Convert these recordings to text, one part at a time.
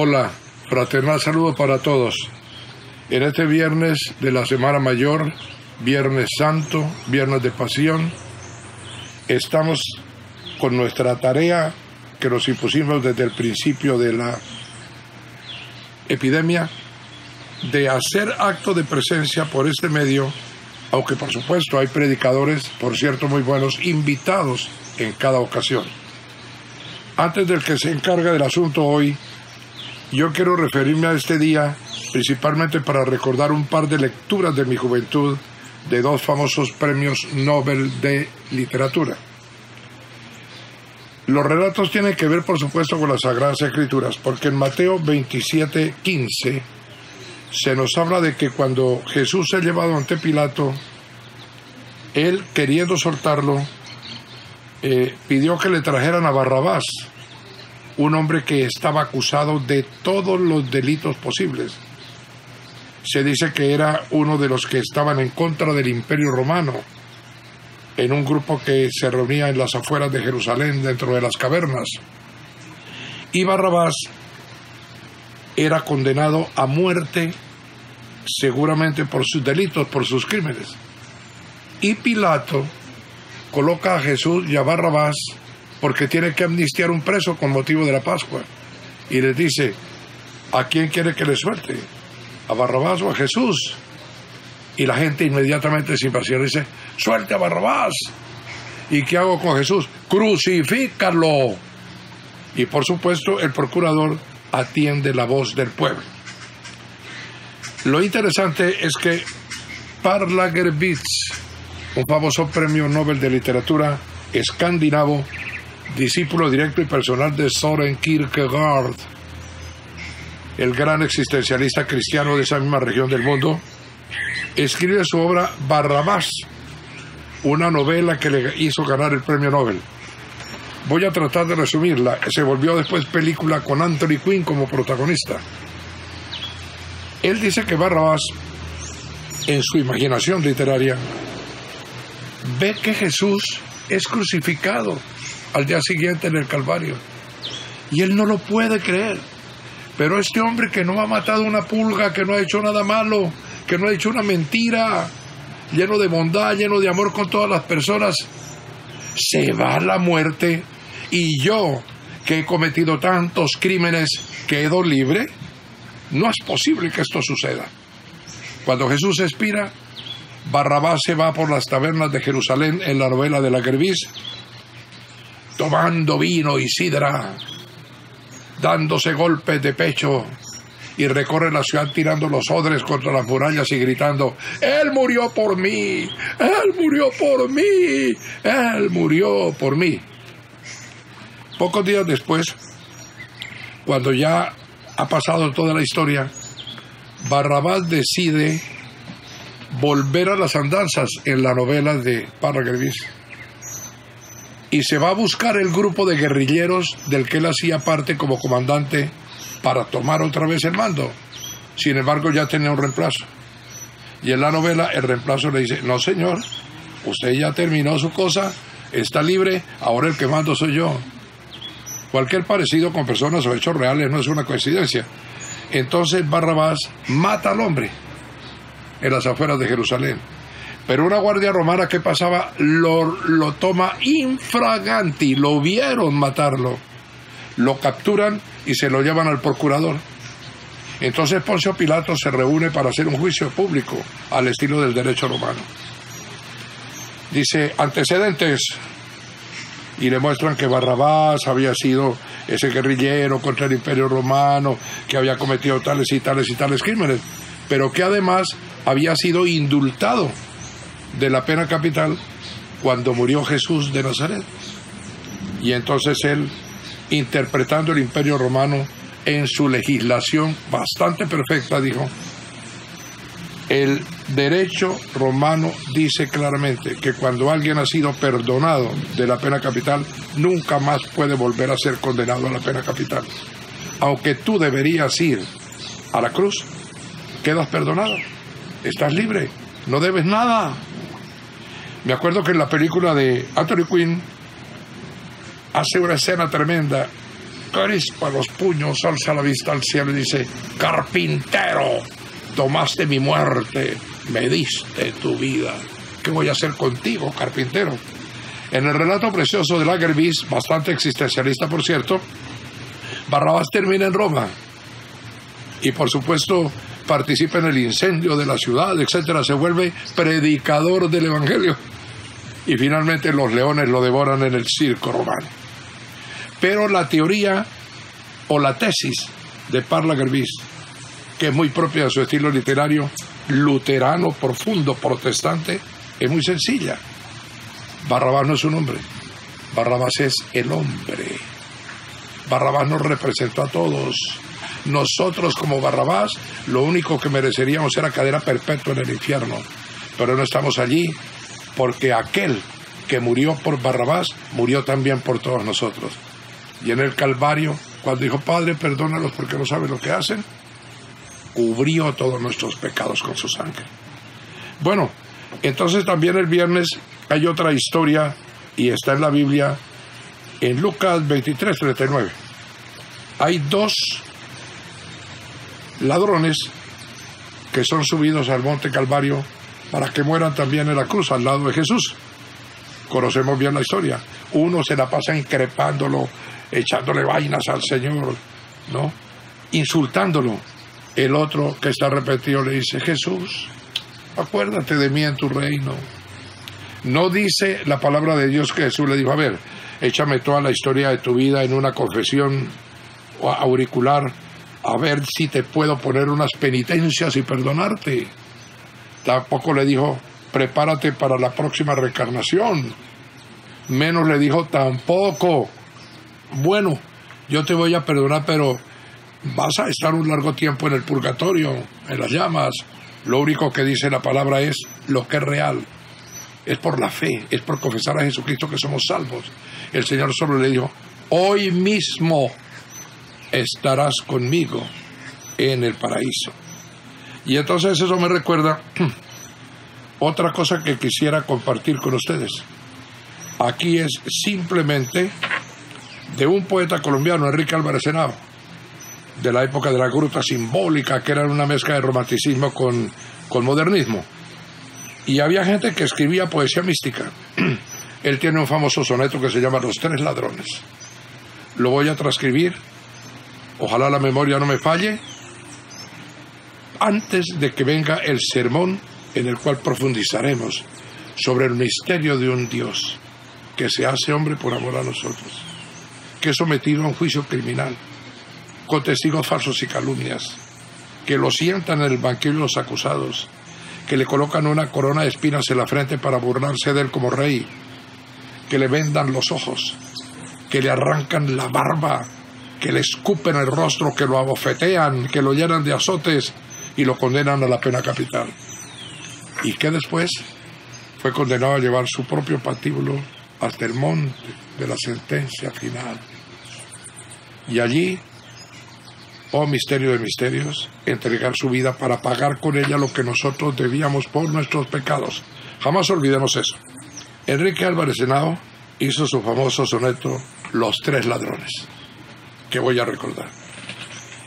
Hola, fraternal saludo para todos. En este viernes de la Semana Mayor, Viernes Santo, Viernes de Pasión, estamos con nuestra tarea que nos impusimos desde el principio de la epidemia, de hacer acto de presencia por este medio, aunque por supuesto hay predicadores, por cierto muy buenos, invitados en cada ocasión. Antes del que se encarga del asunto hoy, yo quiero referirme a este día principalmente para recordar un par de lecturas de mi juventud de dos famosos premios Nobel de literatura. Los relatos tienen que ver, por supuesto, con las Sagradas Escrituras, porque en Mateo 27:15 se nos habla de que cuando Jesús es llevado ante Pilato, él, queriendo soltarlo, pidió que le trajeran a Barrabás, un hombre que estaba acusado de todos los delitos posibles. Se dice que era uno de los que estaban en contra del Imperio Romano, en un grupo que se reunía en las afueras de Jerusalén, dentro de las cavernas. Y Barrabás era condenado a muerte, seguramente por sus delitos, por sus crímenes. Y Pilato coloca a Jesús y a Barrabás porque tiene que amnistiar un preso con motivo de la Pascua. Y les dice, ¿a quién quiere que le suelte? ¿A Barrabás o a Jesús? Y la gente inmediatamente, sin pasión, dice, ¡suelte a Barrabás! ¿Y qué hago con Jesús? ¡Crucifícalo! Y por supuesto, el procurador atiende la voz del pueblo. Lo interesante es que Parlagervitz, un famoso premio Nobel de literatura escandinavo, discípulo directo y personal de Søren Kierkegaard, el gran existencialista cristiano de esa misma región del mundo, escribe su obra Barrabás, una novela que le hizo ganar el premio Nobel. Voy a tratar de resumirla. Se volvió después película con Anthony Quinn como protagonista. Él dice que Barrabás, en su imaginación literaria, ve que Jesús es crucificado al día siguiente en el Calvario, y él no lo puede creer. Pero este hombre que no ha matado una pulga, que no ha hecho nada malo, que no ha hecho una mentira, lleno de bondad, lleno de amor con todas las personas, se va a la muerte, y yo, que he cometido tantos crímenes, quedo libre. No es posible que esto suceda. Cuando Jesús expira, Barrabás se va por las tabernas de Jerusalén en la novela de Lagervitz, tomando vino y sidra, dándose golpes de pecho, y recorre la ciudad tirando los odres contra las murallas y gritando, ¡Él murió por mí! ¡Él murió por mí! ¡Él murió por mí! Pocos días después, cuando ya ha pasado toda la historia, Barrabás decide volver a las andanzas en la novela de Parlagervitz, y se va a buscar el grupo de guerrilleros del que él hacía parte como comandante para tomar otra vez el mando. Sin embargo, ya tenía un reemplazo. Y en la novela el reemplazo le dice, no señor, usted ya terminó su cosa, está libre, ahora el que mando soy yo. Cualquier parecido con personas o hechos reales no es una coincidencia. Entonces Barrabás mata al hombre en las afueras de Jerusalén. Pero una guardia romana que pasaba lo toma infraganti, lo vieron matarlo, lo capturan y se lo llevan al procurador. Entonces Poncio Pilato se reúne para hacer un juicio público al estilo del derecho romano. Dice, antecedentes, y le muestran que Barrabás había sido ese guerrillero contra el Imperio Romano, que había cometido tales y tales y tales crímenes, pero que además había sido indultado de la pena capital cuando murió Jesús de Nazaret. Y entonces él, interpretando el Imperio Romano en su legislación bastante perfecta, dijo, el derecho romano dice claramente que cuando alguien ha sido perdonado de la pena capital, nunca más puede volver a ser condenado a la pena capital. Aunque tú deberías ir a la cruz, quedas perdonado, estás libre, no debes nada. Me acuerdo que en la película de Anthony Quinn hace una escena tremenda crispa los puños, alza la vista al cielo y dice: carpintero, tomaste mi muerte, me diste tu vida. ¿Qué voy a hacer contigo, carpintero? En el relato precioso de Lagerbees, bastante existencialista por cierto, Barrabás termina en Roma y por supuesto participa en el incendio de la ciudad, etcétera. Se vuelve predicador del evangelio y finalmente los leones lo devoran en el circo romano. Pero la teoría o la tesis de Paul Lagerbees, que es muy propia de su estilo literario luterano, profundo, protestante, es muy sencilla. Barrabás no es un hombre, Barrabás es el hombre. Barrabás nos representó a todos. Nosotros como Barrabás, lo único que mereceríamos era cadena perpetua en el infierno. Pero no estamos allí porque aquel que murió por Barrabás, murió también por todos nosotros. Y en el Calvario, cuando dijo: Padre, perdónalos porque no saben lo que hacen, cubrió todos nuestros pecados con su sangre. Bueno, entonces también el viernes hay otra historia y está en la Biblia, en Lucas 23:39. Hay dos ladrones que son subidos al monte Calvario para que mueran también en la cruz al lado de Jesús. Conocemos bien la historia. Uno se la pasa increpándolo, echándole vainas al Señor, ¿no? Insultándolo. El otro, que está arrepentido, le dice: Jesús, acuérdate de mí en tu reino. No dice la palabra de Dios que Jesús le dijo: a ver, échame toda la historia de tu vida en una confesión auricular, a ver si te puedo poner unas penitencias y perdonarte. Tampoco le dijo: prepárate para la próxima reencarnación. Menos le dijo tampoco: bueno, yo te voy a perdonar, pero vas a estar un largo tiempo en el purgatorio, en las llamas. Lo único que dice la palabra es lo que es real. Es por la fe, es por confesar a Jesucristo que somos salvos. El Señor solo le dijo: hoy mismo estarás conmigo en el paraíso. Y entonces eso me recuerda otra cosa que quisiera compartir con ustedes. Aquí es simplemente de un poeta colombiano, Enrique Álvarez Henao, de la época de la gruta simbólica, que era una mezcla de romanticismo con modernismo. Y había gente que escribía poesía mística. Él tiene un famoso soneto que se llama Los Tres Ladrones. Lo voy a transcribir, ojalá la memoria no me falle, antes de que venga el sermón en el cual profundizaremos sobre el misterio de un Dios que se hace hombre por amor a nosotros, que es sometido a un juicio criminal, con testigos falsos y calumnias, que lo sientan en el banquillo de los acusados, que le colocan una corona de espinas en la frente para burlarse de él como rey, que le vendan los ojos, que le arrancan la barba, que le escupen el rostro, que lo abofetean, que lo llenan de azotes y lo condenan a la pena capital. Y que después fue condenado a llevar su propio patíbulo hasta el monte de la sentencia final. Y allí, oh misterio de misterios, entregar su vida para pagar con ella lo que nosotros debíamos por nuestros pecados. Jamás olvidemos eso. Enrique Álvarez Henao hizo su famoso soneto Los Tres Ladrones, que voy a recordar.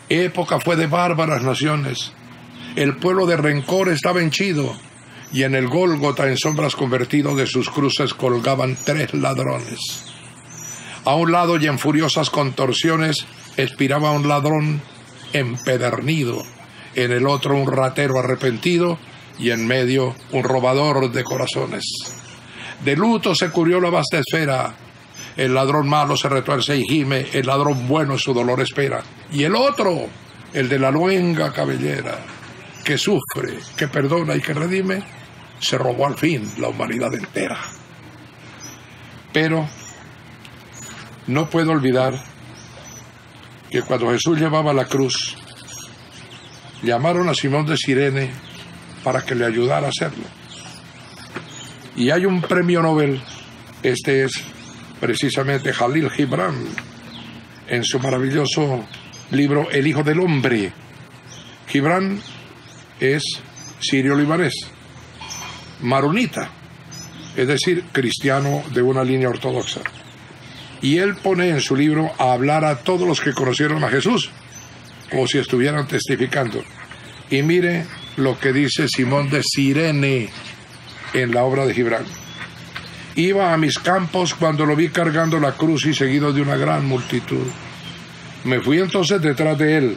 Época fue de bárbaras naciones. El pueblo de rencor estaba henchido, y en el Gólgota, en sombras convertido, de sus cruces colgaban tres ladrones. A un lado, y en furiosas contorsiones, expiraba un ladrón empedernido, en el otro un ratero arrepentido, y en medio un robador de corazones. De luto se cubrió la vasta esfera. El ladrón malo se retuerce y gime, el ladrón bueno en su dolor espera. Y el otro, el de la luenga cabellera, que sufre, que perdona y que redime, se robó al fin la humanidad entera. Pero no puedo olvidar que cuando Jesús llevaba la cruz, llamaron a Simón de Cirene para que le ayudara a hacerlo. Y hay un premio Nobel, este es precisamente Jalil Gibran, en su maravilloso libro El Hijo del Hombre. Gibran es sirio-libanés, maronita, es decir, cristiano de una línea ortodoxa. Y él pone en su libro a hablar a todos los que conocieron a Jesús, como si estuvieran testificando. Y mire lo que dice Simón de Cirene en la obra de Gibran. Iba a mis campos cuando lo vi cargando la cruz y seguido de una gran multitud. Me fui entonces detrás de él.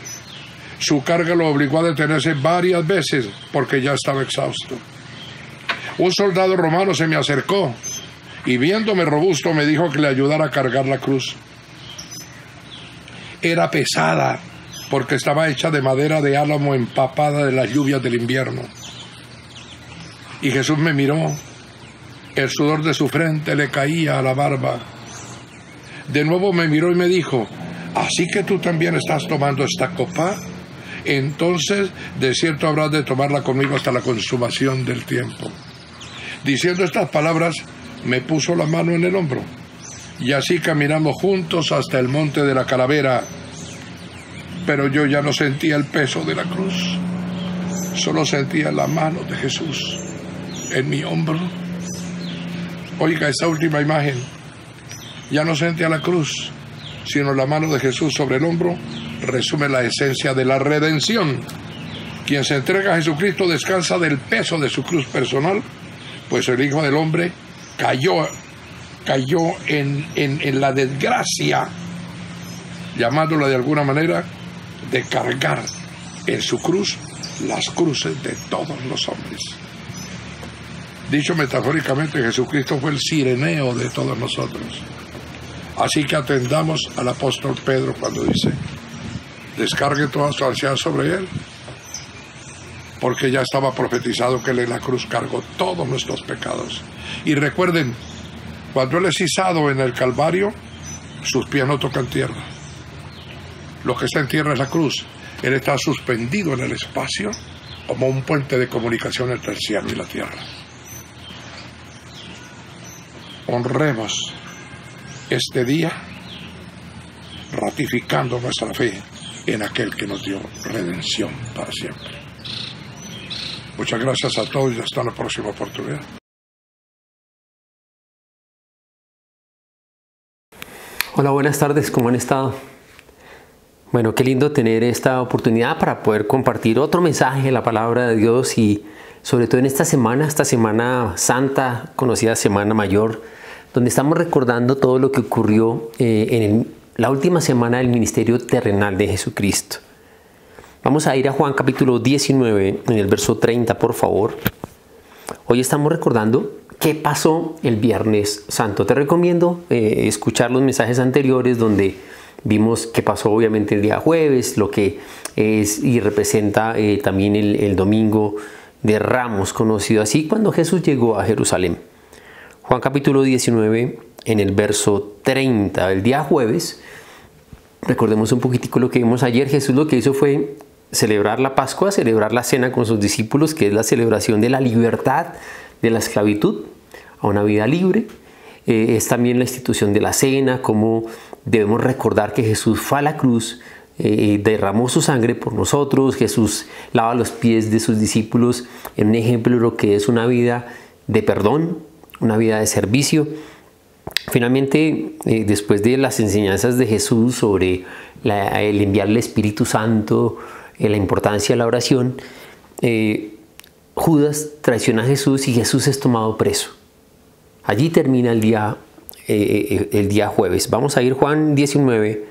Su carga lo obligó a detenerse varias veces porque ya estaba exhausto. Un soldado romano se me acercó y viéndome robusto me dijo que le ayudara a cargar la cruz. Era pesada porque estaba hecha de madera de álamo empapada de las lluvias del invierno. Y Jesús me miró. El sudor de su frente le caía a la barba. De nuevo me miró y me dijo: ¿así que tú también estás tomando esta copa? Entonces, de cierto habrás de tomarla conmigo hasta la consumación del tiempo. Diciendo estas palabras, me puso la mano en el hombro. Y así caminamos juntos hasta el monte de la Calavera. Pero yo ya no sentía el peso de la cruz. Solo sentía la mano de Jesús en mi hombro. Oiga, esta última imagen, ya no sentía la cruz, sino la mano de Jesús sobre el hombro, resume la esencia de la redención. Quien se entrega a Jesucristo descansa del peso de su cruz personal, pues el Hijo del Hombre cayó en la desgracia, llamándola de alguna manera, de cargar en su cruz las cruces de todos los hombres. Dicho metafóricamente, Jesucristo fue el cireneo de todos nosotros. Así que atendamos al apóstol Pedro cuando dice: descargue toda su ansiedad sobre él, porque ya estaba profetizado que él en la cruz cargó todos nuestros pecados. Y recuerden, cuando él es izado en el Calvario, sus pies no tocan tierra. Lo que está en tierra es la cruz. Él está suspendido en el espacio como un puente de comunicación entre el cielo y la tierra. Honremos este día ratificando nuestra fe en aquel que nos dio redención para siempre. Muchas gracias a todos y hasta la próxima oportunidad. Hola, buenas tardes, ¿cómo han estado? Bueno, qué lindo tener esta oportunidad para poder compartir otro mensaje de la palabra de Dios y sobre todo en esta Semana Santa, conocida Semana Mayor, donde estamos recordando todo lo que ocurrió en la última semana del ministerio terrenal de Jesucristo. Vamos a ir a Juan capítulo 19, en el verso 30, por favor. Hoy estamos recordando qué pasó el Viernes Santo. Te recomiendo escuchar los mensajes anteriores donde vimos qué pasó obviamente el día jueves, lo que es y representa también el domingo de Ramos, conocido así, cuando Jesús llegó a Jerusalén. Juan capítulo 19, en el verso 30, el día jueves, recordemos un poquitico lo que vimos ayer. Jesús lo que hizo fue celebrar la Pascua, celebrar la cena con sus discípulos, que es la celebración de la libertad de la esclavitud a una vida libre. Es también la institución de la cena, como debemos recordar que Jesús fue a la cruz, derramó su sangre por nosotros. Jesús lava los pies de sus discípulos en un ejemplo de lo que es una vida de perdón, una vida de servicio. Finalmente, después de las enseñanzas de Jesús sobre el enviar el Espíritu Santo, la importancia de la oración, Judas traiciona a Jesús y Jesús es tomado preso. Allí termina el día jueves. Vamos a ir Juan 19,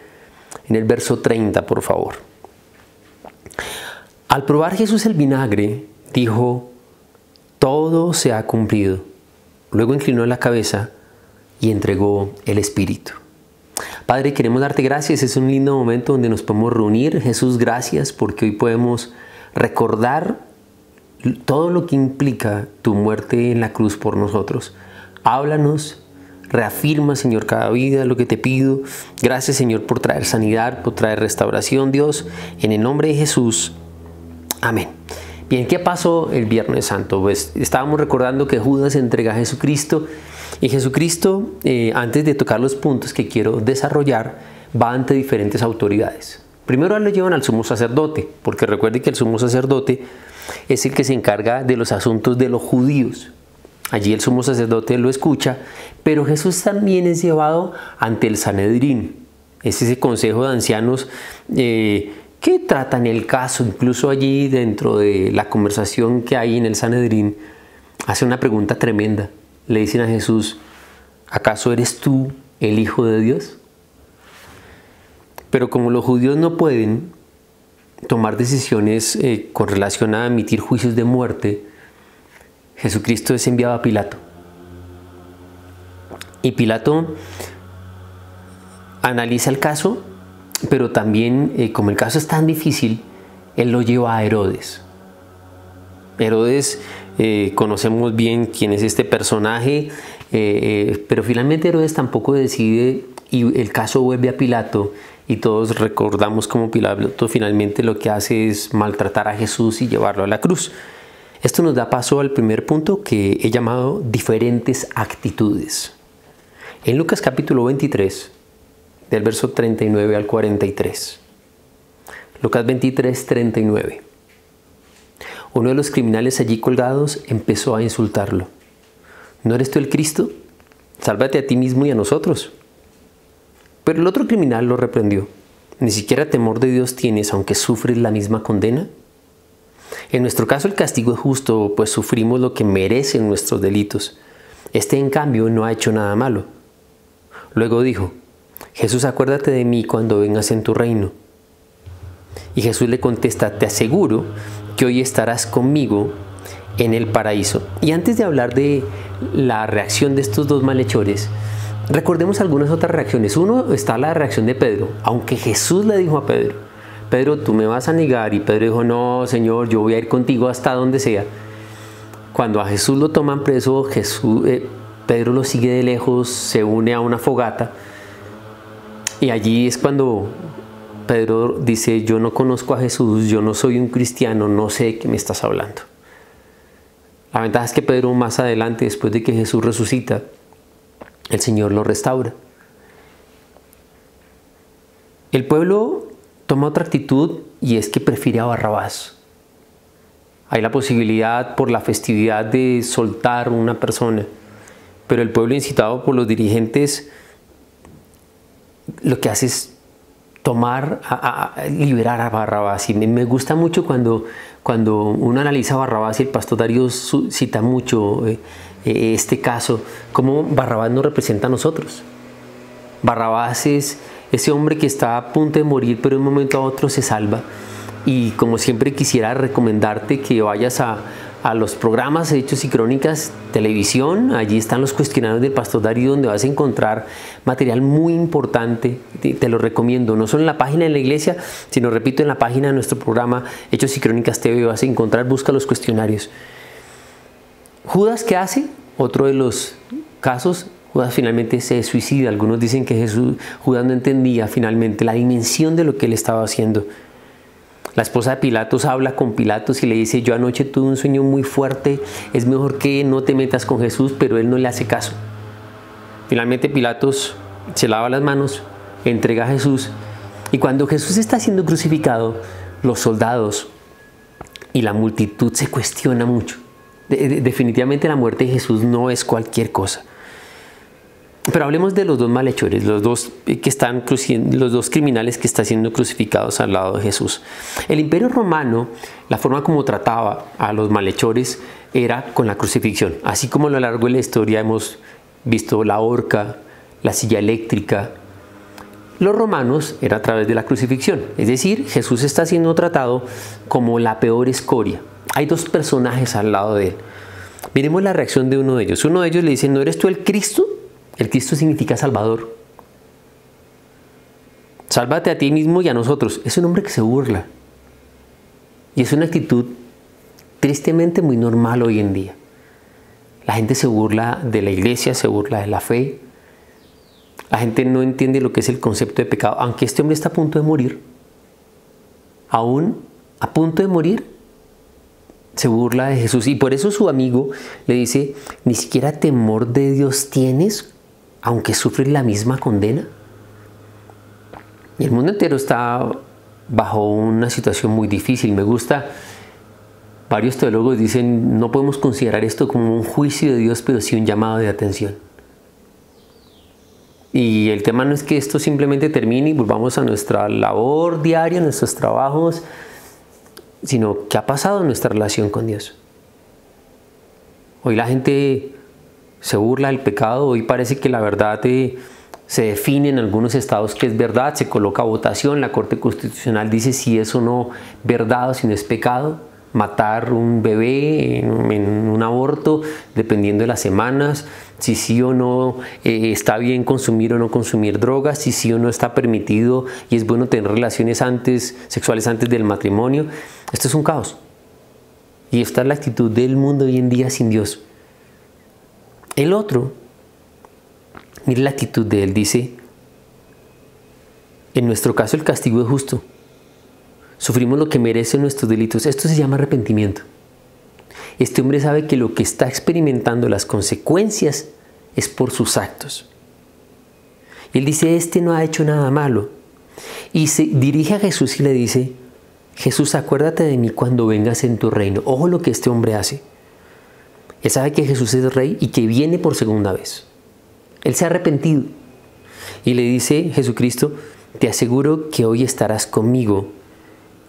en el verso 30, por favor. Al probar Jesús el vinagre, dijo: todo se ha cumplido. Luego inclinó la cabeza y entregó el Espíritu. Padre, queremos darte gracias. Es un lindo momento donde nos podemos reunir. Jesús, gracias porque hoy podemos recordar todo lo que implica tu muerte en la cruz por nosotros. Háblanos, reafirma, Señor, cada vida lo que te pido. Gracias, Señor, por traer sanidad, por traer restauración, Dios. En el nombre de Jesús. Amén. Bien, ¿qué pasó el Viernes Santo? Pues estábamos recordando que Judas entrega a Jesucristo y Jesucristo, antes de tocar los puntos que quiero desarrollar, va ante diferentes autoridades. Primero lo llevan al sumo sacerdote, porque recuerde que el sumo sacerdote es el que se encarga de los asuntos de los judíos. Allí el sumo sacerdote lo escucha, pero Jesús también es llevado ante el Sanedrín. Es ese consejo de ancianos que tratan el caso. Incluso allí, dentro de la conversación que hay en el Sanedrín, hace una pregunta tremenda. Le dicen a Jesús: ¿acaso eres tú el Hijo de Dios? Pero como los judíos no pueden tomar decisiones con relación a emitir juicios de muerte, Jesucristo es enviado a Pilato. Y Pilato analiza el caso, pero también, como el caso es tan difícil, él lo lleva a Herodes. Herodes, conocemos bien quién es este personaje, pero finalmente Herodes tampoco decide y el caso vuelve a Pilato. Y todos recordamos cómo Pilato finalmente lo que hace es maltratar a Jesús y llevarlo a la cruz. Esto nos da paso al primer punto que he llamado diferentes actitudes. En Lucas capítulo 23, del verso 39 al 43. Lucas 23, 39. Uno de los criminales allí colgados empezó a insultarlo. ¿No eres tú el Cristo? Sálvate a ti mismo y a nosotros. Pero el otro criminal lo reprendió. ¿Ni siquiera temor de Dios tienes, aunque sufres la misma condena? En nuestro caso el castigo es justo, pues sufrimos lo que merecen nuestros delitos. Este, en cambio, no ha hecho nada malo. Luego dijo: Jesús, acuérdate de mí cuando vengas en tu reino. Y Jesús le contesta: te aseguro que hoy estarás conmigo en el paraíso. Y antes de hablar de la reacción de estos dos malhechores, recordemos algunas otras reacciones. Uno, está la reacción de Pedro. Aunque Jesús le dijo a Pedro: Pedro, tú me vas a negar. Y Pedro dijo: no, Señor, yo voy a ir contigo hasta donde sea. Cuando a Jesús lo toman preso, Pedro lo sigue de lejos, se une a una fogata. Y allí es cuando Pedro dice: yo no conozco a Jesús, yo no soy un cristiano, no sé de qué me estás hablando. La ventaja es que Pedro, más adelante, después de que Jesús resucita, el Señor lo restaura. El pueblo toma otra actitud, y es que prefiere a Barrabás. Hay la posibilidad por la festividad de soltar a una persona, pero el pueblo, incitado por los dirigentes, lo que hace es liberar a Barrabás. Y me gusta mucho cuando uno analiza a Barrabás, y el pastor Darío cita mucho este caso, cómo Barrabás nos representa a nosotros. Barrabás es ese hombre que está a punto de morir, pero de un momento a otro se salva. Y como siempre, quisiera recomendarte que vayas a los programas Hechos y Crónicas Televisión. Allí están los cuestionarios del pastor Darío, donde vas a encontrar material muy importante. Te lo recomiendo, no solo en la página de la iglesia, sino, repito, en la página de nuestro programa Hechos y Crónicas TV vas a encontrar, busca los cuestionarios. Judas, ¿qué hace? Otro de los casos, Judas finalmente se suicida. Algunos dicen que Judas no entendía finalmente la dimensión de lo que él estaba haciendo. La esposa de Pilatos habla con Pilatos y le dice: yo anoche tuve un sueño muy fuerte, es mejor que no te metas con Jesús, pero él no le hace caso. Finalmente Pilatos se lava las manos, entrega a Jesús, y cuando Jesús está siendo crucificado, los soldados y la multitud se cuestiona mucho. Definitivamente la muerte de Jesús no es cualquier cosa. Pero hablemos de los dos malhechores, los dos criminales que están siendo crucificados al lado de Jesús. El Imperio Romano, la forma como trataba a los malhechores era con la crucifixión. Así como a lo largo de la historia hemos visto la horca, la silla eléctrica, los romanos era a través de la crucifixión. Es decir, Jesús está siendo tratado como la peor escoria. Hay dos personajes al lado de él. Miremos la reacción de uno de ellos. Uno de ellos le dice: ¿no eres tú el Cristo? El Cristo significa Salvador. Sálvate a ti mismo y a nosotros. Es un hombre que se burla. Y es una actitud tristemente muy normal hoy en día. La gente se burla de la iglesia, se burla de la fe. La gente no entiende lo que es el concepto de pecado. Aunque este hombre está a punto de morir, aún a punto de morir, se burla de Jesús. Y por eso su amigo le dice: ¿ni siquiera temor de Dios tienes, aunque sufres la misma condena? Y el mundo entero está bajo una situación muy difícil. Me gusta Varios teólogos dicen, no podemos considerar esto como un juicio de Dios, pero sí un llamado de atención. Y el tema no es que esto simplemente termine y volvamos a nuestra labor diaria, nuestros trabajos, sino qué ha pasado en nuestra relación con Dios. Hoy la gente se burla del pecado, hoy parece que la verdad se define en algunos estados que es verdad, se coloca a votación, la Corte Constitucional dice si es o no verdad o si no es pecado. Matar un bebé en un aborto, dependiendo de las semanas, si sí o no está bien consumir o no consumir drogas, si sí o no está permitido y es bueno tener relaciones sexuales antes del matrimonio. Esto es un caos. Y esta es la actitud del mundo hoy en día sin Dios. El otro, mire la actitud de él, dice, en nuestro caso el castigo es justo. Sufrimos lo que merecen nuestros delitos. Esto se llama arrepentimiento. Este hombre sabe que lo que está experimentando, las consecuencias, es por sus actos. Y él dice, este no ha hecho nada malo. Y se dirige a Jesús y le dice, Jesús, acuérdate de mí cuando vengas en tu reino. Ojo lo que este hombre hace. Él sabe que Jesús es rey y que viene por segunda vez. Él se ha arrepentido. Y le dice Jesucristo, te aseguro que hoy estarás conmigo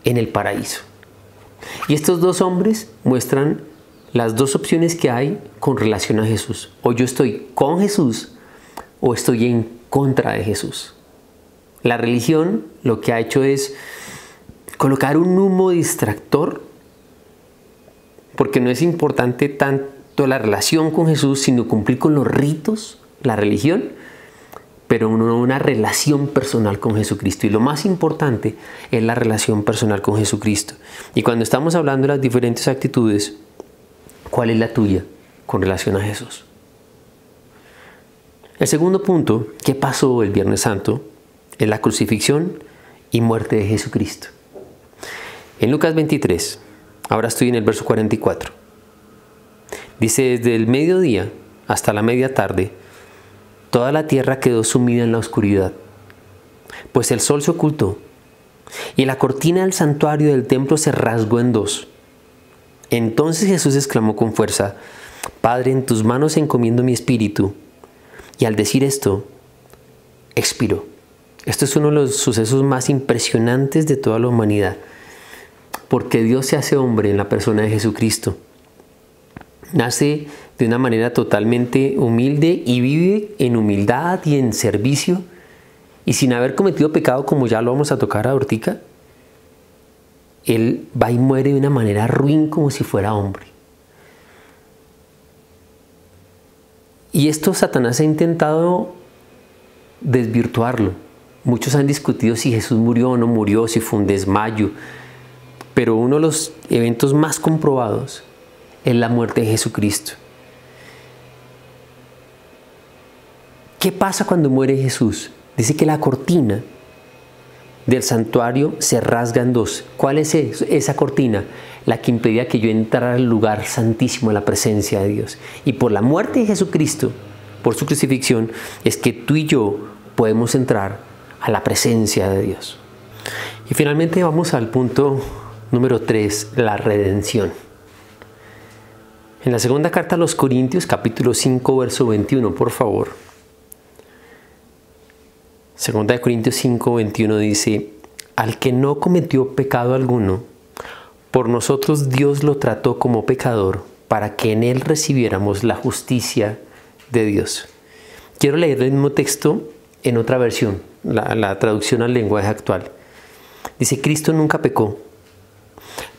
en el paraíso. Y estos dos hombres muestran las dos opciones que hay con relación a Jesús. O yo estoy con Jesús o estoy en contra de Jesús. La religión lo que ha hecho es colocar un humo distractor, porque no es importante tanto la relación con Jesús, sino cumplir con los ritos, la religión, pero una relación personal con Jesucristo. Y lo más importante es la relación personal con Jesucristo. Y cuando estamos hablando de las diferentes actitudes, ¿cuál es la tuya con relación a Jesús? El segundo punto, ¿qué pasó el Viernes Santo? Es la crucifixión y muerte de Jesucristo. En Lucas 23, ahora estoy en el verso 44, dice, desde el mediodía hasta la media tarde, toda la tierra quedó sumida en la oscuridad, pues el sol se ocultó y la cortina del santuario del templo se rasgó en dos. Entonces Jesús exclamó con fuerza, Padre, en tus manos encomiendo mi espíritu. Y al decir esto, expiró. Esto es uno de los sucesos más impresionantes de toda la humanidad, porque Dios se hace hombre en la persona de Jesucristo. Nace de una manera totalmente humilde y vive en humildad y en servicio y sin haber cometido pecado, como ya lo vamos a tocar ahorita. Él va y muere de una manera ruin como si fuera hombre. Y esto Satanás ha intentado desvirtuarlo. Muchos han discutido si Jesús murió o no murió, si fue un desmayo. Pero uno de los eventos más comprobados es la muerte de Jesucristo. ¿Qué pasa cuando muere Jesús? Dice que la cortina del santuario se rasga en dos. ¿Cuál es esa cortina? La que impedía que yo entrara al lugar santísimo, a la presencia de Dios. Y por la muerte de Jesucristo, por su crucifixión, es que tú y yo podemos entrar a la presencia de Dios. Y finalmente vamos al punto número 3, la redención. En la segunda carta a los Corintios, capítulo 5, verso 21, por favor. Segunda de Corintios 5, 21 dice, al que no cometió pecado alguno, por nosotros Dios lo trató como pecador, para que en él recibiéramos la justicia de Dios. Quiero leer el mismo texto en otra versión, la traducción al lenguaje actual. Dice, Cristo nunca pecó,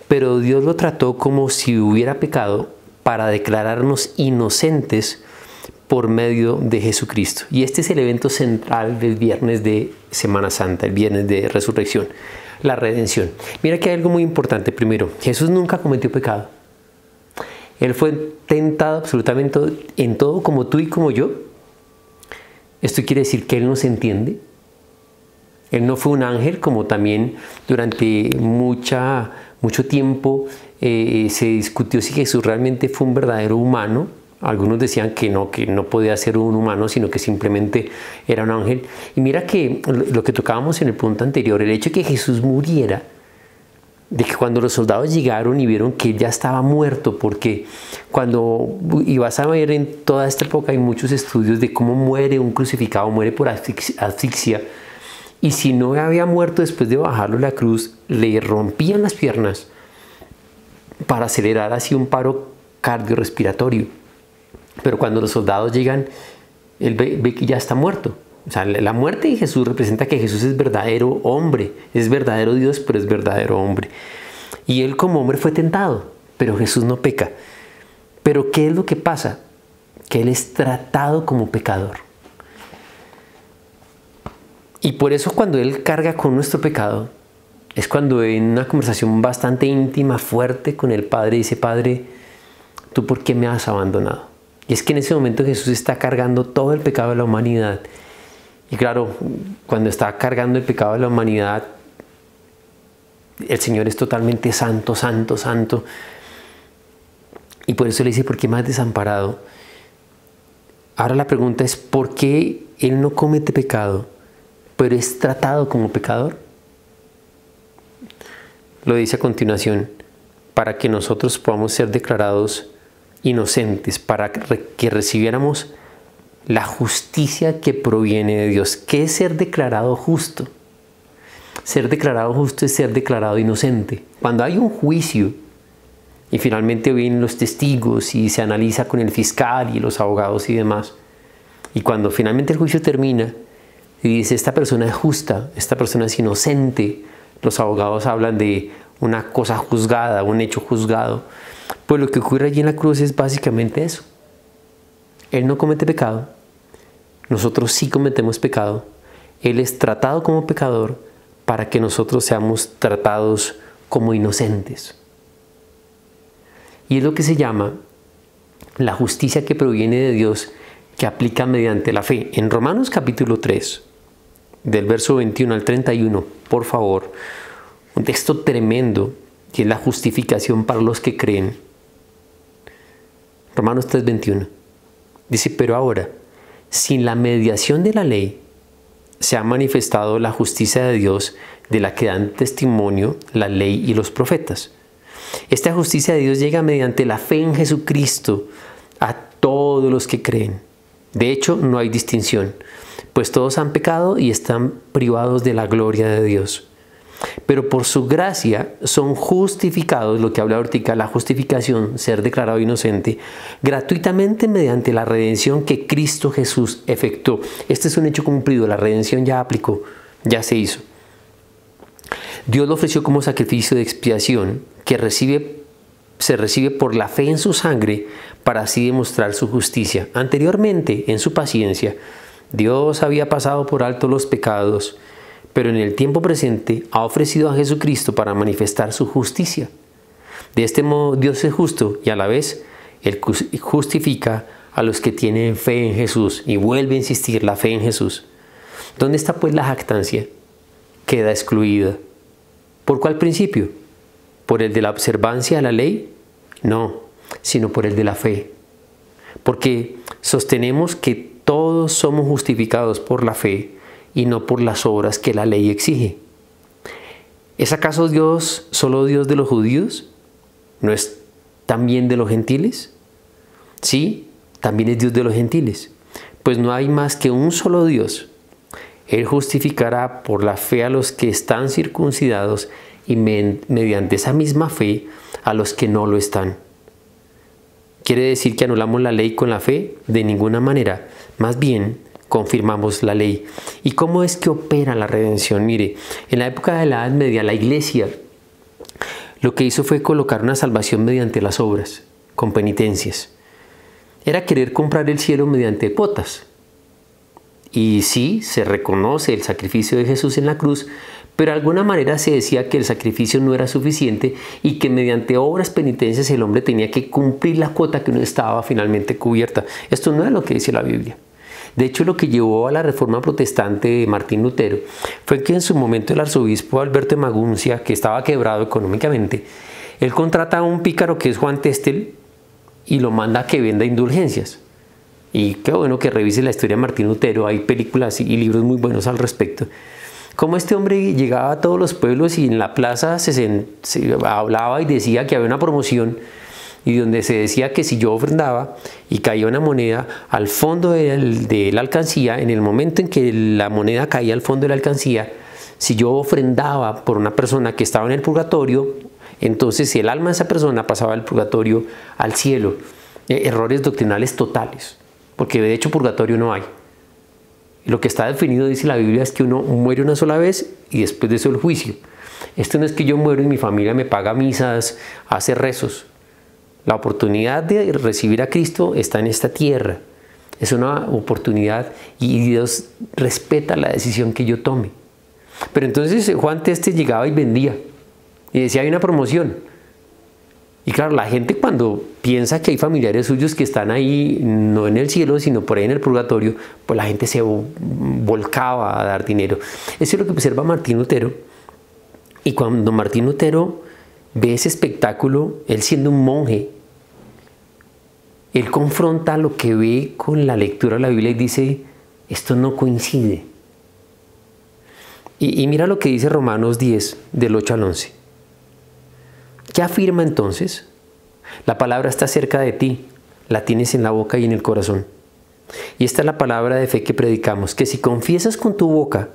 pero Dios lo trató como si hubiera pecado para declararnos inocentes por medio de Jesucristo. Y este es el evento central del viernes de Semana Santa, el viernes de resurrección, la redención. Mira que hay algo muy importante. Primero, Jesús nunca cometió pecado. Él fue tentado absolutamente en todo como tú y como yo. Esto quiere decir que Él nos entiende. Él no fue un ángel, como también durante mucho tiempo se discutió si Jesús realmente fue un verdadero humano. Algunos decían que no podía ser un humano, sino que simplemente era un ángel. Y mira que lo que tocábamos en el punto anterior, el hecho de que Jesús muriera de que cuando los soldados llegaron y vieron que él ya estaba muerto, porque y vas a ver en toda esta época hay muchos estudios de cómo muere un crucificado, muere por asfixia, y si no había muerto después de bajarlo a la cruz, le rompían las piernas para acelerar así un paro cardiorrespiratorio. Pero cuando los soldados llegan, él ve que ya está muerto. O sea, la muerte de Jesús representa que Jesús es verdadero hombre, es verdadero Dios, pero es verdadero hombre. Y él como hombre fue tentado, pero Jesús no peca. Pero ¿qué es lo que pasa? Que él es tratado como pecador. Y por eso cuando él carga con nuestro pecado, es cuando en una conversación bastante íntima, fuerte con el Padre, dice: Padre, ¿tú por qué me has abandonado? Y es que en ese momento Jesús está cargando todo el pecado de la humanidad. Y claro, cuando está cargando el pecado de la humanidad, el Señor es totalmente santo, santo, santo. Y por eso le dice: ¿por qué me has desamparado? Ahora la pregunta es: ¿por qué Él no comete pecado, pero es tratado como pecador? Lo dice a continuación: para que nosotros podamos ser declarados inocentes, para que recibiéramos la justicia que proviene de Dios. ¿Qué es ser declarado justo? Ser declarado justo es ser declarado inocente. Cuando hay un juicio y finalmente vienen los testigos y se analiza con el fiscal y los abogados y demás, y cuando finalmente el juicio termina y dice: esta persona es justa, esta persona es inocente, los abogados hablan de una cosa juzgada, un hecho juzgado, pues lo que ocurre allí en la cruz es básicamente eso. Él no comete pecado, nosotros sí cometemos pecado. Él es tratado como pecador para que nosotros seamos tratados como inocentes. Y es lo que se llama la justicia que proviene de Dios, que aplica mediante la fe. En Romanos capítulo 3, del verso 21 al 31, por favor, un texto tremendo, que es la justificación para los que creen. Romanos 3:21. Dice: pero ahora, sin la mediación de la ley, se ha manifestado la justicia de Dios, de la que dan testimonio la ley y los profetas. Esta justicia de Dios llega mediante la fe en Jesucristo a todos los que creen. De hecho, no hay distinción, pues todos han pecado y están privados de la gloria de Dios. Pero por su gracia son justificados, lo que habla ahorita, la justificación, ser declarado inocente, gratuitamente mediante la redención que Cristo Jesús efectuó. Este es un hecho cumplido, la redención ya aplicó, ya se hizo. Dios lo ofreció como sacrificio de expiación que se recibe por la fe en su sangre para así demostrar su justicia. Anteriormente, en su paciencia, Dios había pasado por alto los pecados, pero en el tiempo presente ha ofrecido a Jesucristo para manifestar su justicia. De este modo Dios es justo y a la vez Él justifica a los que tienen fe en Jesús. Y vuelve a insistir, la fe en Jesús. ¿Dónde está pues la jactancia? Queda excluida. ¿Por cuál principio? ¿Por el de la observancia de la ley? No, sino por el de la fe. Porque sostenemos que todos somos justificados por la fe y no por las obras que la ley exige. ¿Es acaso Dios solo Dios de los judíos? ¿No es también de los gentiles? Sí, también es Dios de los gentiles. Pues no hay más que un solo Dios. Él justificará por la fe a los que están circuncidados y mediante esa misma fe a los que no lo están. ¿Quiere decir que anulamos la ley con la fe? De ninguna manera. Más bien, confirmamos la ley. ¿Y cómo es que opera la redención? Mire, en la época de la Edad Media, la Iglesia lo que hizo fue colocar una salvación mediante las obras, con penitencias. Era querer comprar el cielo mediante cuotas. Y sí, se reconoce el sacrificio de Jesús en la cruz, pero de alguna manera se decía que el sacrificio no era suficiente y que mediante obras penitencias el hombre tenía que cumplir la cuota que no estaba finalmente cubierta. Esto no es lo que dice la Biblia. De hecho, lo que llevó a la reforma protestante de Martín Lutero fue que en su momento el arzobispo Alberto de Maguncia, que estaba quebrado económicamente, él contrata a un pícaro que es Juan Testel y lo manda a que venda indulgencias. Y qué bueno que revise la historia de Martín Lutero, hay películas y libros muy buenos al respecto. Cómo este hombre llegaba a todos los pueblos y en la plaza se hablaba y decía que había una promoción, y donde se decía que si yo ofrendaba y caía una moneda al fondo de la alcancía, en el momento en que la moneda caía al fondo de la alcancía, si yo ofrendaba por una persona que estaba en el purgatorio, entonces el alma de esa persona pasaba del purgatorio al cielo. Errores doctrinales totales, porque de hecho purgatorio no hay. Lo que está definido, dice la Biblia, es que uno muere una sola vez y después de eso el juicio. Esto no es que yo muero y mi familia me paga misas, hace rezos. La oportunidad de recibir a Cristo está en esta tierra. Es una oportunidad y Dios respeta la decisión que yo tome. Pero entonces Juan Teste llegaba y vendía y decía: hay una promoción. Y claro, la gente cuando piensa que hay familiares suyos que están ahí, no en el cielo, sino por ahí en el purgatorio, pues la gente se volcaba a dar dinero. Eso es lo que observa Martín Lutero. Y cuando Martín Lutero ve ese espectáculo, él siendo un monje, él confronta lo que ve con la lectura de la Biblia y dice: esto no coincide. Y mira lo que dice Romanos 10, del 8 al 11. ¿Qué afirma entonces? La palabra está cerca de ti, la tienes en la boca y en el corazón. Y esta es la palabra de fe que predicamos, que si confiesas con tu boca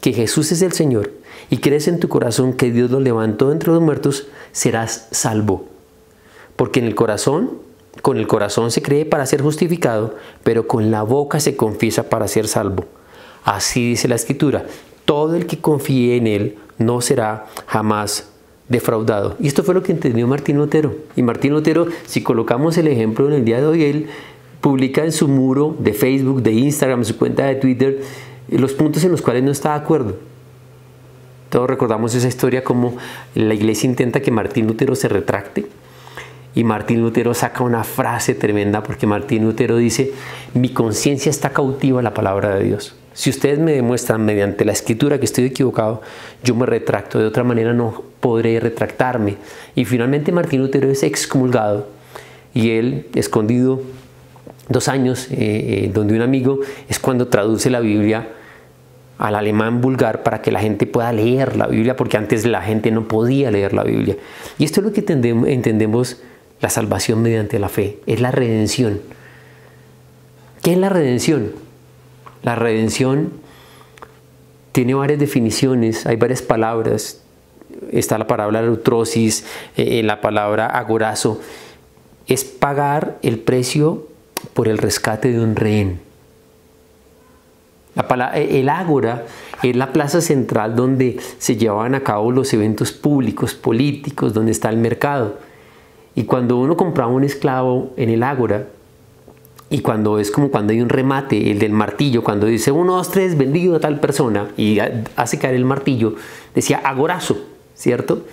que Jesús es el Señor y crees en tu corazón que Dios lo levantó entre los muertos, serás salvo. Porque con el corazón se cree para ser justificado, pero con la boca se confiesa para ser salvo. Así dice la Escritura: todo el que confíe en Él no será jamás defraudado. Y esto fue lo que entendió Martín Lutero. Y Martín Lutero, si colocamos el ejemplo en el día de hoy, él publica en su muro de Facebook, de Instagram, en su cuenta de Twitter, los puntos en los cuales no está de acuerdo. Todos recordamos esa historia, como la iglesia intenta que Martín Lutero se retracte. Y Martín Lutero saca una frase tremenda, porque Martín Lutero dice: mi conciencia está cautiva a la palabra de Dios. Si ustedes me demuestran mediante la Escritura que estoy equivocado, yo me retracto. De otra manera no podré retractarme. Y finalmente Martín Lutero es excomulgado. Y él, escondido 2 años, donde un amigo, es cuando traduce la Biblia al alemán vulgar para que la gente pueda leer la Biblia, porque antes la gente no podía leer la Biblia. Y esto es lo que entendemos la salvación mediante la fe. Es la redención. ¿Qué es la redención? La redención tiene varias definiciones, hay varias palabras. Está la palabra eutrosis, la palabra agorazo. Es pagar el precio por el rescate de un rehén. El ágora es la plaza central donde se llevaban a cabo los eventos públicos, políticos, donde está el mercado. Y cuando uno compraba un esclavo en el ágora, y cuando es como cuando hay un remate, el del martillo, cuando dice 1, 2, 3, vendido a tal persona, y hace caer el martillo, decía agorazo, ¿cierto?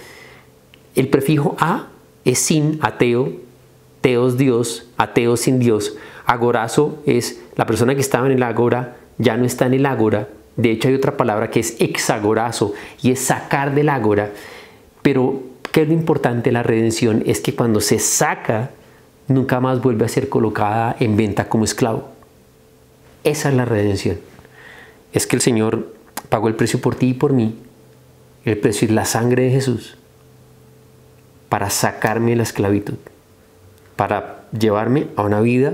El prefijo a es sin, ateo, teos Dios, ateo sin Dios. Agorazo es la persona que estaba en el ágora, ya no está en el ágora. De hecho hay otra palabra que es exagorazo, y es sacar del ágora. Pero ¿qué es lo importante de la redención? Es que cuando se saca, nunca más vuelve a ser colocada en venta como esclavo. Esa es la redención. Es que el Señor pagó el precio por ti y por mí. El precio es la sangre de Jesús para sacarme de la esclavitud, para llevarme a una vida,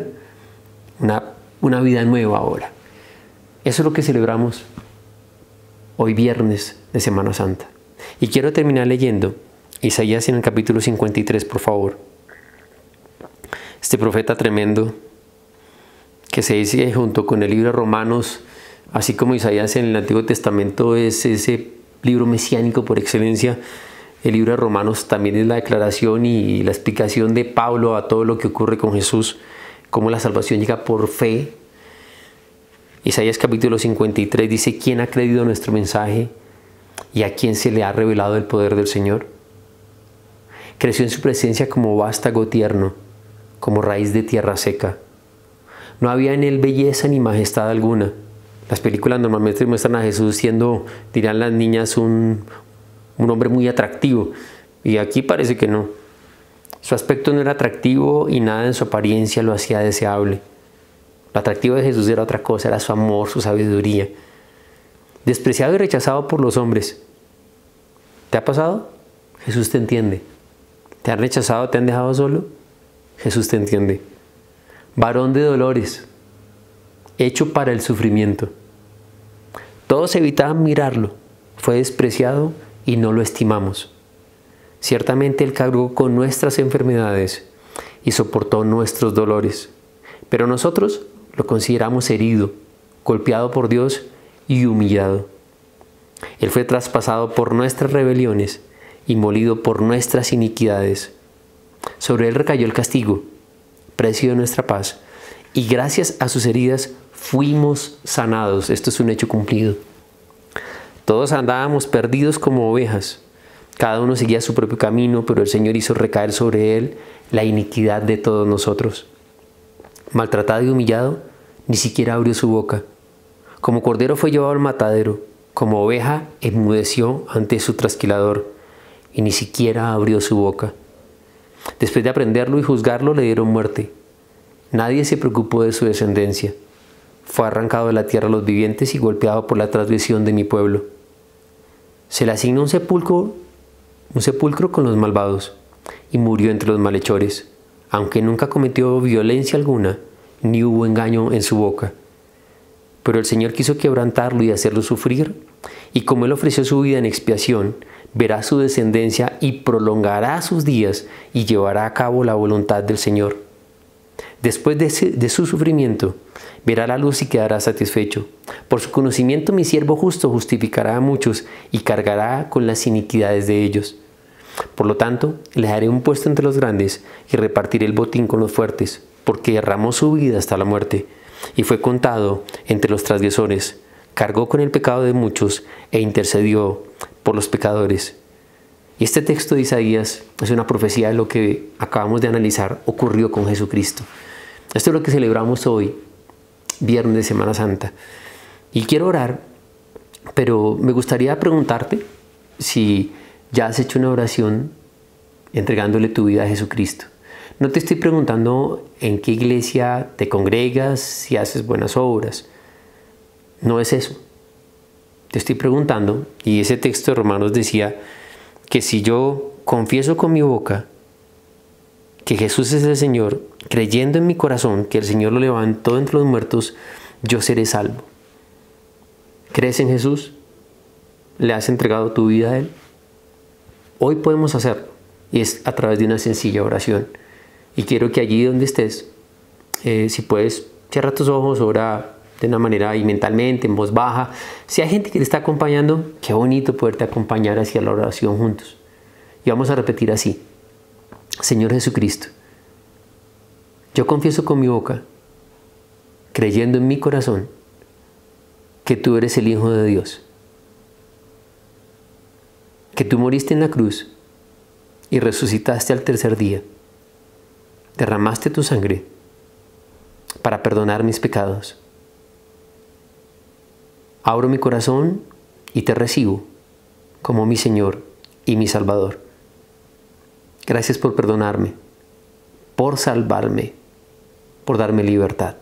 una vida nueva ahora. Eso es lo que celebramos hoy viernes de Semana Santa. Y quiero terminar leyendo Isaías en el capítulo 53, por favor. Este profeta tremendo, que se dice junto con el libro de Romanos, así como Isaías en el Antiguo Testamento es ese libro mesiánico por excelencia, el libro de Romanos también es la declaración y la explicación de Pablo a todo lo que ocurre con Jesús, cómo la salvación llega por fe. Isaías capítulo 53 dice: ¿quién ha creído nuestro mensaje y a quién se le ha revelado el poder del Señor? Creció en su presencia como vástago tierno, como raíz de tierra seca. No había en él belleza ni majestad alguna. Las películas normalmente muestran a Jesús siendo, dirán las niñas, un hombre muy atractivo. Y aquí parece que no. Su aspecto no era atractivo y nada en su apariencia lo hacía deseable. Lo atractivo de Jesús era otra cosa, era su amor, su sabiduría. despreciado y rechazado por los hombres. ¿Te ha pasado? Jesús te entiende. ¿Te han rechazado, te han dejado solo? Jesús te entiende. Varón de dolores, hecho para el sufrimiento. Todos evitaban mirarlo, fue despreciado y no lo estimamos. Ciertamente Él cargó con nuestras enfermedades y soportó nuestros dolores, pero nosotros lo consideramos herido, golpeado por Dios y humillado. Él fue traspasado por nuestras rebeliones y molido por nuestras iniquidades. Sobre Él recayó el castigo, precio de nuestra paz, y gracias a sus heridas fuimos sanados. Esto es un hecho cumplido. Todos andábamos perdidos como ovejas. Cada uno seguía su propio camino, pero el Señor hizo recaer sobre Él la iniquidad de todos nosotros. Maltratado y humillado, ni siquiera abrió su boca. Como cordero fue llevado al matadero, como oveja enmudeció ante su trasquilador, y ni siquiera abrió su boca. Después de aprenderlo y juzgarlo, le dieron muerte. Nadie se preocupó de su descendencia. Fue arrancado de la tierra a los vivientes y golpeado por la transgresión de mi pueblo. Se le asignó un sepulcro con los malvados, y murió entre los malhechores, aunque nunca cometió violencia alguna, ni hubo engaño en su boca. Pero el Señor quiso quebrantarlo y hacerlo sufrir, y como Él ofreció su vida en expiación, verá su descendencia y prolongará sus días y llevará a cabo la voluntad del Señor. Después de su sufrimiento, verá la luz y quedará satisfecho. Por su conocimiento mi siervo justo justificará a muchos y cargará con las iniquidades de ellos. Por lo tanto, le daré un puesto entre los grandes y repartiré el botín con los fuertes, porque derramó su vida hasta la muerte y fue contado entre los transgresores. Cargó con el pecado de muchos e intercedió por los pecadores. Y este texto de Isaías es una profecía de lo que acabamos de analizar ocurrió con Jesucristo. Esto es lo que celebramos hoy, viernes de Semana Santa. Y quiero orar, pero me gustaría preguntarte si ya has hecho una oración entregándole tu vida a Jesucristo. No te estoy preguntando en qué iglesia te congregas, si haces buenas obras. No es eso. Te estoy preguntando, y ese texto de Romanos decía que si yo confieso con mi boca que Jesús es el Señor, creyendo en mi corazón que el Señor lo levantó entre los muertos, yo seré salvo. ¿Crees en Jesús? ¿Le has entregado tu vida a Él? Hoy podemos hacerlo, y es a través de una sencilla oración. Y quiero que allí donde estés, si puedes, cierra tus ojos, ora de una manera y mentalmente, en voz baja. Si hay gente que te está acompañando, qué bonito poderte acompañar hacia la oración juntos. Y vamos a repetir así. Señor Jesucristo, yo confieso con mi boca, creyendo en mi corazón, que tú eres el Hijo de Dios, que tú moriste en la cruz y resucitaste al tercer día, derramaste tu sangre para perdonar mis pecados. Abro mi corazón y te recibo como mi Señor y mi Salvador. Gracias por perdonarme, por salvarme, por darme libertad.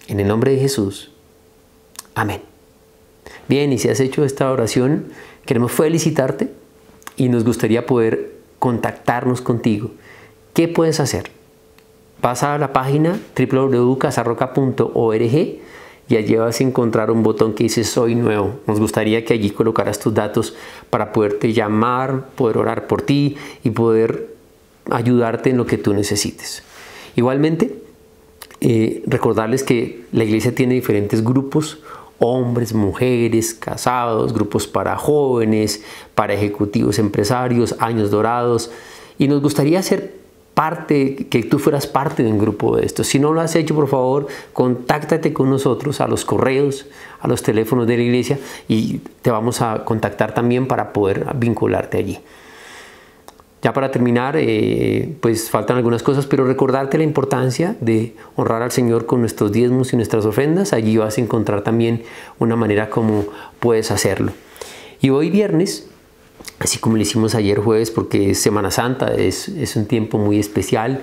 En el nombre de Jesús. Amén. Bien, y si has hecho esta oración, queremos felicitarte y nos gustaría poder contactarnos contigo. ¿Qué puedes hacer? Vas a la página www.casarroca.org y allí vas a encontrar un botón que dice Soy Nuevo. Nos gustaría que allí colocaras tus datos para poderte llamar, poder orar por ti y poder ayudarte en lo que tú necesites. Igualmente, recordarles que la iglesia tiene diferentes grupos, hombres, mujeres, casados, grupos para jóvenes, para ejecutivos empresarios, años dorados, y nos gustaría ser que tú fueras parte de un grupo de estos. Si no lo has hecho, por favor, contáctate con nosotros a los correos, a los teléfonos de la iglesia y te vamos a contactar también para poder vincularte allí. Ya para terminar, pues faltan algunas cosas, pero recordarte la importancia de honrar al Señor con nuestros diezmos y nuestras ofrendas. Allí vas a encontrar también una manera como puedes hacerlo. Y hoy viernes, así como lo hicimos ayer jueves, porque es Semana Santa, es un tiempo muy especial.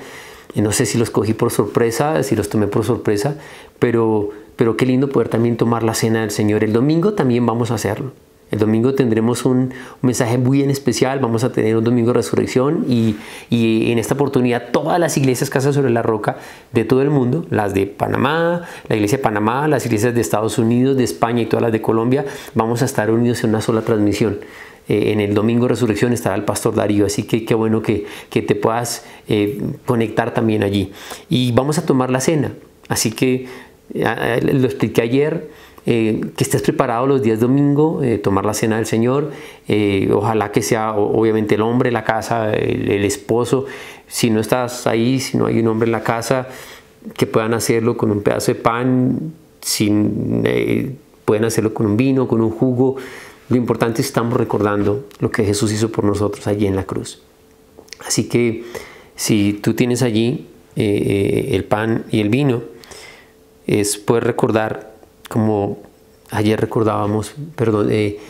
No sé si los cogí por sorpresa, si los tomé por sorpresa, pero pero qué lindo poder también tomar la cena del Señor. El domingo también vamos a hacerlo. El domingo tendremos un mensaje muy en especial, vamos a tener un domingo de resurrección y en esta oportunidad todas las iglesias Casa sobre la Roca de todo el mundo, las de Panamá, la iglesia de Panamá, las iglesias de Estados Unidos, de España y todas las de Colombia, vamos a estar unidos en una sola transmisión. En el domingo de resurrección estará el pastor Darío, así que qué bueno que te puedas conectar también allí. Y vamos a tomar la cena, así que lo expliqué ayer. Que estés preparado los días domingo, tomar la cena del Señor. Ojalá que sea obviamente el hombre en la casa, el esposo. Si no estás ahí, si no hay un hombre en la casa, que puedan hacerlo con un pedazo de pan, pueden hacerlo con un vino, con un jugo. Lo importante es que estamos recordando lo que Jesús hizo por nosotros allí en la cruz. Así que si tú tienes allí el pan y el vino, es poder recordar, como ayer recordábamos, que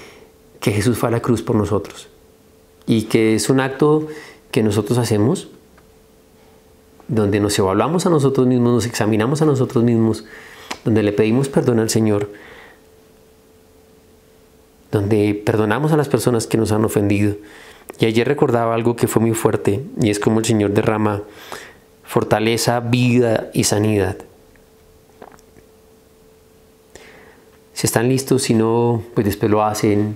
Jesús fue a la cruz por nosotros y que es un acto que nosotros hacemos donde nos evaluamos a nosotros mismos, nos examinamos a nosotros mismos, donde le pedimos perdón al Señor, donde perdonamos a las personas que nos han ofendido. Y ayer recordaba algo que fue muy fuerte, y es como el Señor derrama fortaleza, vida y sanidad. Si están listos, si no, pues después lo hacen.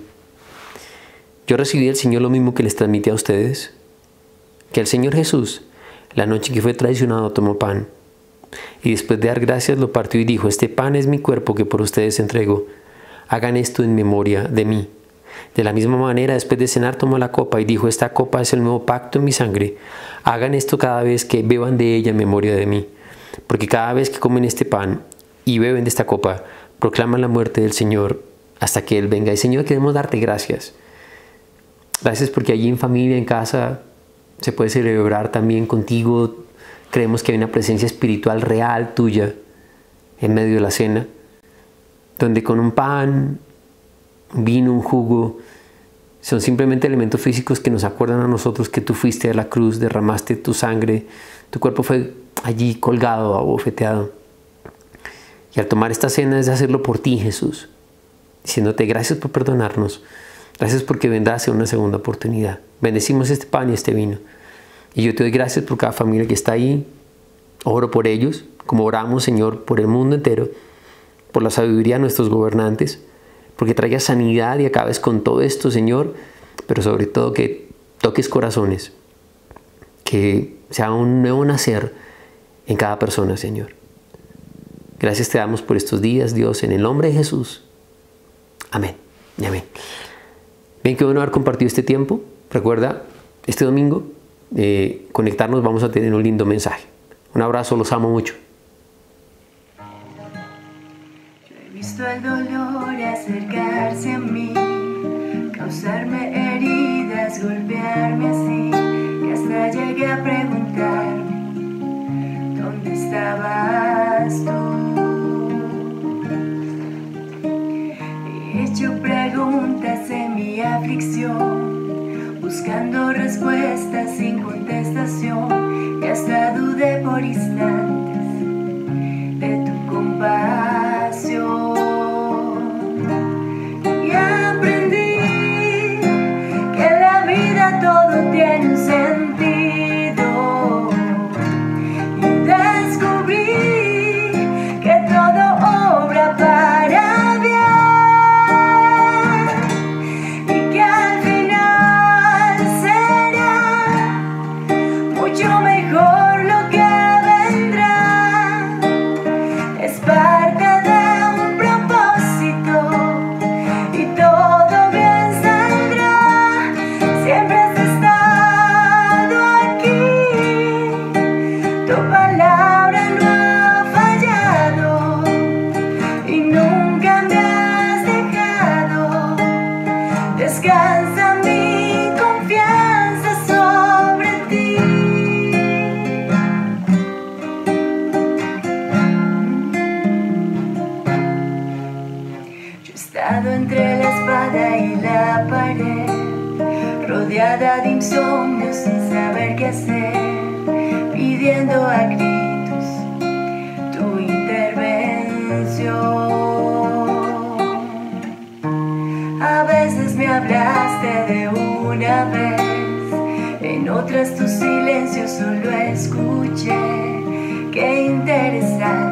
Yo recibí del Señor lo mismo que les transmití a ustedes, que el Señor Jesús, la noche que fue traicionado, tomó pan, y después de dar gracias lo partió y dijo: este pan es mi cuerpo que por ustedes entrego. Hagan esto en memoria de mí. De la misma manera, después de cenar, tomó la copa y dijo: esta copa es el nuevo pacto en mi sangre. Hagan esto cada vez que beban de ella en memoria de mí. Porque cada vez que comen este pan y beben de esta copa, proclaman la muerte del Señor hasta que Él venga. Y Señor, queremos darte gracias. Gracias porque allí en familia, en casa, se puede celebrar también contigo. Creemos que hay una presencia espiritual real tuya en medio de la cena, donde con un pan, un vino, un jugo, son simplemente elementos físicos que nos acuerdan a nosotros que tú fuiste a la cruz, derramaste tu sangre, tu cuerpo fue allí colgado, abofeteado. Y al tomar esta cena es de hacerlo por ti, Jesús, diciéndote gracias por perdonarnos, gracias porque vendrás en una segunda oportunidad. Bendecimos este pan y este vino. Y yo te doy gracias por cada familia que está ahí. Oro por ellos, como oramos, Señor, por el mundo entero, por la sabiduría de nuestros gobernantes, porque traigas sanidad y acabes con todo esto, Señor, pero sobre todo que toques corazones, que sea un nuevo nacer en cada persona, Señor. Gracias te damos por estos días, Dios, en el nombre de Jesús. Amén y amén. Bien, qué bueno haber compartido este tiempo. Recuerda, este domingo, conectarnos, vamos a tener un lindo mensaje. Un abrazo, los amo mucho. He visto el dolor acercarse a mí, causarme heridas, golpearme así, y hasta llegué a preguntarme, ¿dónde estabas tú? He hecho preguntas en mi aflicción, buscando respuestas sin contestación, y hasta dudé por instantes de tu compasión. Y aprendí que en la vida todo tiene un Tras tu silencio solo escuché. Qué interesante.